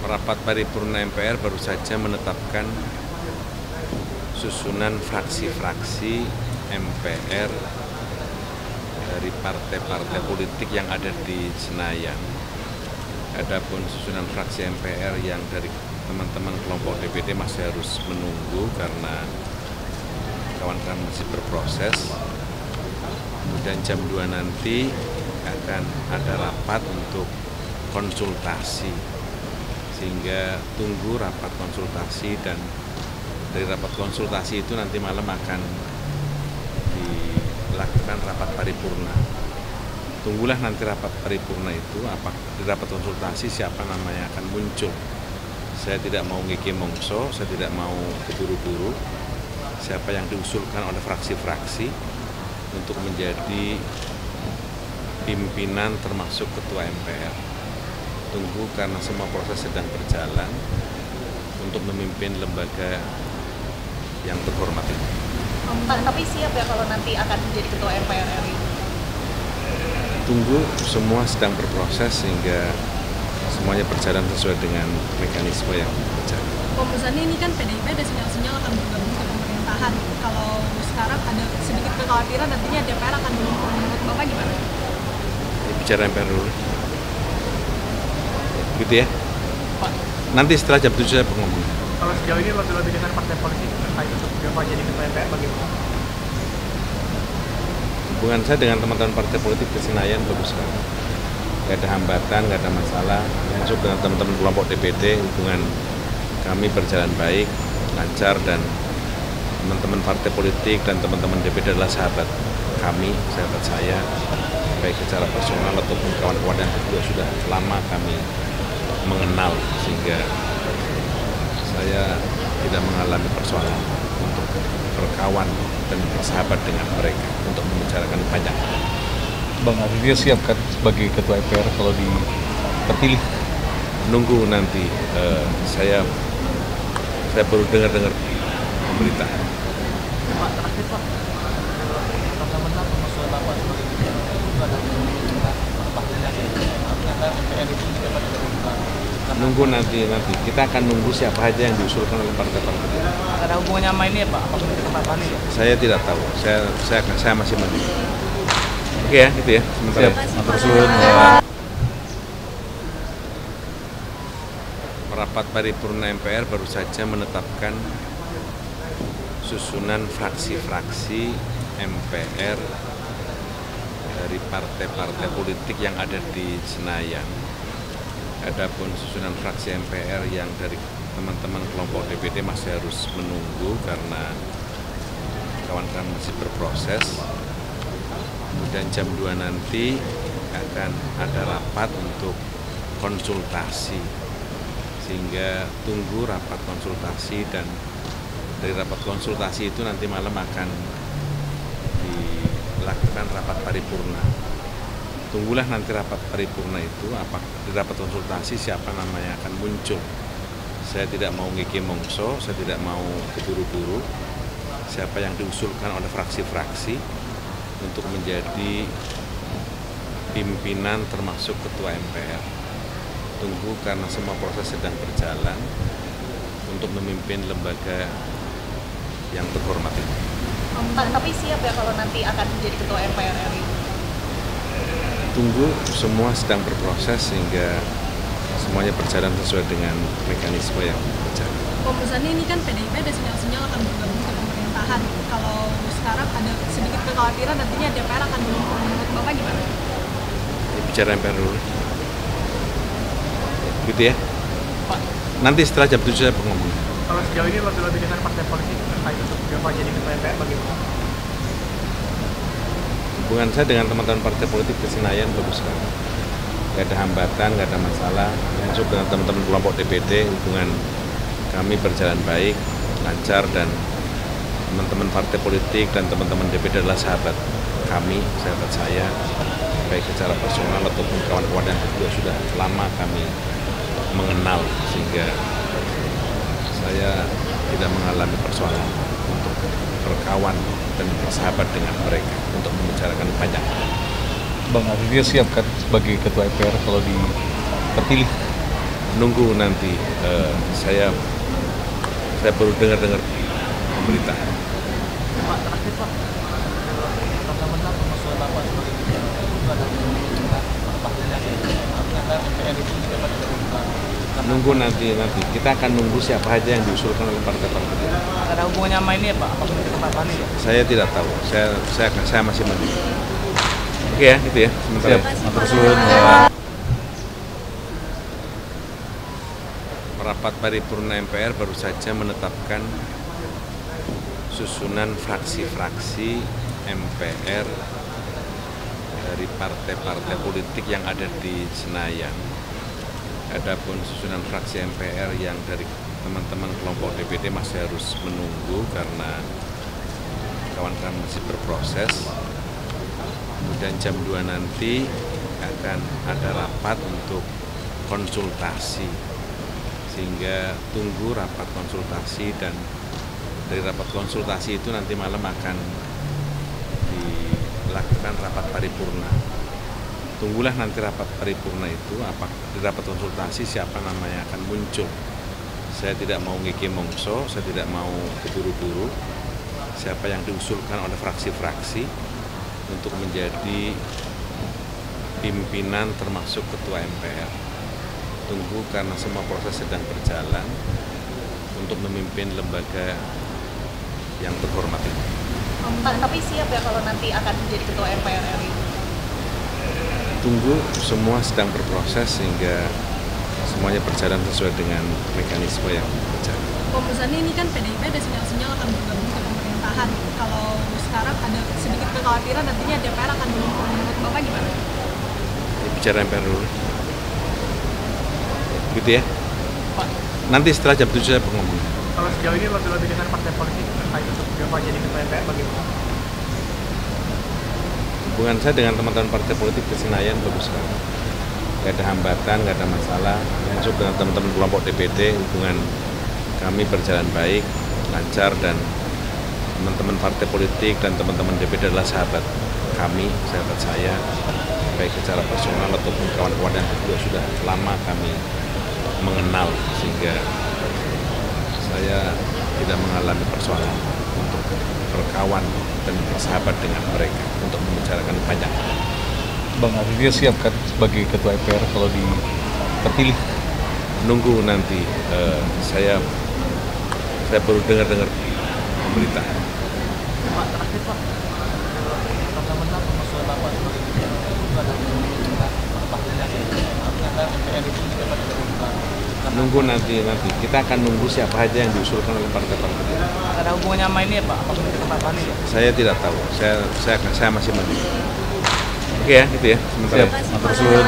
Rapat paripurna MPR baru saja menetapkan susunan fraksi-fraksi MPR dari partai-partai politik yang ada di Senayan. Adapun susunan fraksi MPR yang dari teman-teman kelompok DPD masih harus menunggu karena kawan-kawan masih berproses. Kemudian jam 2 nanti akan ada rapat untuk konsultasi, sehingga tunggu rapat konsultasi, dan dari rapat konsultasi itu nanti malam akan dilakukan rapat paripurna. Tunggulah nanti rapat paripurna itu, di rapat konsultasi siapa namanya akan muncul. Saya tidak mau ngiki mongso, saya tidak mau keburu-buru. Siapa yang diusulkan oleh fraksi-fraksi untuk menjadi pimpinan termasuk ketua MPR. Tunggu karena semua proses sedang berjalan untuk memimpin lembaga yang terhormat ini. Pak, tapi siap ya kalau nanti akan menjadi ketua MPR RI? Tunggu, semua sedang berproses sehingga semuanya berjalan sesuai dengan mekanisme yang berjalan. Pembusannya ini kan PDIP ada sinyal-sinyal akan bergabung ke pemerintahan. Kalau sekarang ada sedikit kekhawatiran nantinya DPR akan melumpur. Menurut Bapak gimana? Bicara MPR dulu. Gitu ya? Pak. Nanti setelah jam 7 saya ngomong. Kalau sejauh ini lobby-lobby dengan partai politik terkait untuk Bapak jadi ketua MPR bagaimana? Hubungan saya dengan teman-teman partai politik di Senayan bagus sekali. Nggak ada hambatan, nggak ada masalah. Masuk dengan teman-teman kelompok DPD, hubungan kami berjalan baik, lancar, dan teman-teman partai politik dan teman-teman DPD adalah sahabat kami, sahabat saya, baik secara personal ataupun kawan-kawan yang juga sudah lama kami mengenal, sehingga saya tidak mengalami persoalan untuk berkawan dan bersahabat dengan mereka untuk membicarakan banyak. Bang Arifia siap kan sebagai ketua MPR kalau terpilih? Nunggu nanti, saya baru dengar pemberitaan. Pak, terakhir Pak, teman-teman pengusul Bapak sebagai ketua MPR itu dapat dilakukan. Nunggu nanti kita akan nunggu siapa aja yang diusulkan oleh partai-partai. Ada hubungannya sama ini ya Pak? Apakah itu tempat ini ya? Saya tidak tahu. Saya masih menunggu. Oke ya, gitu ya. Sementara. Rapat paripurna MPR baru saja menetapkan susunan fraksi-fraksi MPR dari partai-partai politik yang ada di Senayan. Adapun susunan fraksi MPR yang dari teman-teman kelompok DPD masih harus menunggu karena kawan-kawan masih berproses. Kemudian jam 2 nanti akan ada rapat untuk konsultasi, sehingga tunggu rapat konsultasi, dan dari rapat konsultasi itu nanti malam akan dilakukan rapat paripurna. Tunggulah nanti rapat paripurna itu, di rapat konsultasi siapa namanya akan muncul. Saya tidak mau ngiki mongso, saya tidak mau keburu-buru. Siapa yang diusulkan oleh fraksi-fraksi untuk menjadi pimpinan termasuk ketua MPR. Tunggu karena semua proses sedang berjalan untuk memimpin lembaga yang terhormat ini. Pak, tapi siap ya kalau nanti akan menjadi ketua MPR RI? Tunggu, semua sedang berproses sehingga semuanya berjalan sesuai dengan mekanisme yang berjalan. Pembusannya ini kan PDIP ada sinyal-sinyal akan bergabung ke pemerintahan. Kalau sekarang ada sedikit kekhawatiran nantinya DPR akan melumpur. Menurut Bapak gimana? Bicara MPR dulu. Gitu ya? Pak. Nanti setelah jam 7 saya ngomong. Kalau sejauh ini lobby-lobby dengan partai politik terkait untuk Bapak jadi ketua MPR bagaimana? Hubungan saya dengan teman-teman partai politik di Senayan bagus sekali. Nggak ada hambatan, nggak ada masalah. Masuk dengan teman-teman kelompok DPD, hubungan kami berjalan baik, lancar, dan teman-teman partai politik dan teman-teman DPD adalah sahabat kami, sahabat saya, baik secara personal ataupun kawan-kawan yang juga sudah lama kami mengenal, sehingga saya tidak mengalami persoalan untuk berkawan dan bersahabat dengan mereka untuk membicarakan banyak. Bang Arifia siap kan sebagai ketua MPR kalau terpilih? Nunggu nanti saya baru dengar berita. Pak, terakhir Pak, karena benar masalah Bapak sebagai ketua itu ada ternyata MPR itu dapat dilakukan. Nunggu nanti kita akan nunggu siapa aja yang diusulkan oleh partai-partai. Ada hubungannya sama ini ya Pak? Apakah itu Pak Pani ya? Saya tidak tahu. Saya masih menunggu. Oke ya, gitu ya. Sementara. Siap, matur suwun. Rapat paripurna MPR baru saja menetapkan susunan fraksi-fraksi MPR dari partai-partai politik yang ada di Senayan. Adapun susunan fraksi MPR yang dari teman-teman kelompok DPD masih harus menunggu karena kawan-kawan masih berproses. Kemudian jam 2 nanti akan ada rapat untuk konsultasi, sehingga tunggu rapat konsultasi, dan dari rapat konsultasi itu nanti malam akan dilakukan rapat paripurna. Tunggulah nanti rapat paripurna itu, di rapat konsultasi siapa namanya akan muncul. Saya tidak mau ngeke mongso, saya tidak mau keburu-buru. Siapa yang diusulkan oleh fraksi-fraksi untuk menjadi pimpinan termasuk ketua MPR. Tunggu karena semua proses sedang berjalan untuk memimpin lembaga yang terhormat ini. Pak, tapi siap ya kalau nanti akan menjadi ketua MPR RI? Tunggu, semua sedang berproses sehingga semuanya berjalan sesuai dengan mekanisme yang berjalan. Pembusannya ini kan PDIP ada sinyal-sinyal akan bergabung ke pemerintahan. Kalau sekarang ada sedikit kekhawatiran nantinya DPR akan melumpur. Menurut Bapak gimana? Bicara MPR dulu. Gitu ya. Pak, Nanti setelah jam 7 saya ngomong. kalau sejauh ini lebih-lebih dengan partai politik terkait untuk Bapak jadi ketua MPR bagaimana? Hubungan saya dengan teman-teman partai politik di Senayan bagus sekali. Nggak ada hambatan, nggak ada masalah. Termasuk dengan teman-teman kelompok DPD, hubungan kami berjalan baik, lancar, dan teman-teman partai politik dan teman-teman DPD adalah sahabat kami, sahabat saya, baik secara personal ataupun kawan-kawan yang juga sudah lama kami mengenal, sehingga saya tidak mengalami persoalan untuk berkawan dan bersahabat dengan mereka untuk membicarakan banyak. Bang Arifia siap kan sebagai ketua MPR kalau terpilih? Nunggu nanti saya baru dengar berita. Pak, terakhir Pak, karena benar masalah Bapak sebagai ketua itu ada ternyata MPR itu dapat dilakukan. Nunggu nanti kita akan nunggu siapa aja yang diusulkan oleh partai-partai. Ada hubungannya sama ini ya Pak? Apakah itu Pak Pani ya? Saya tidak tahu. Saya masih menunggu. Oke ya, gitu ya. Sementara. Siap, matur suwun.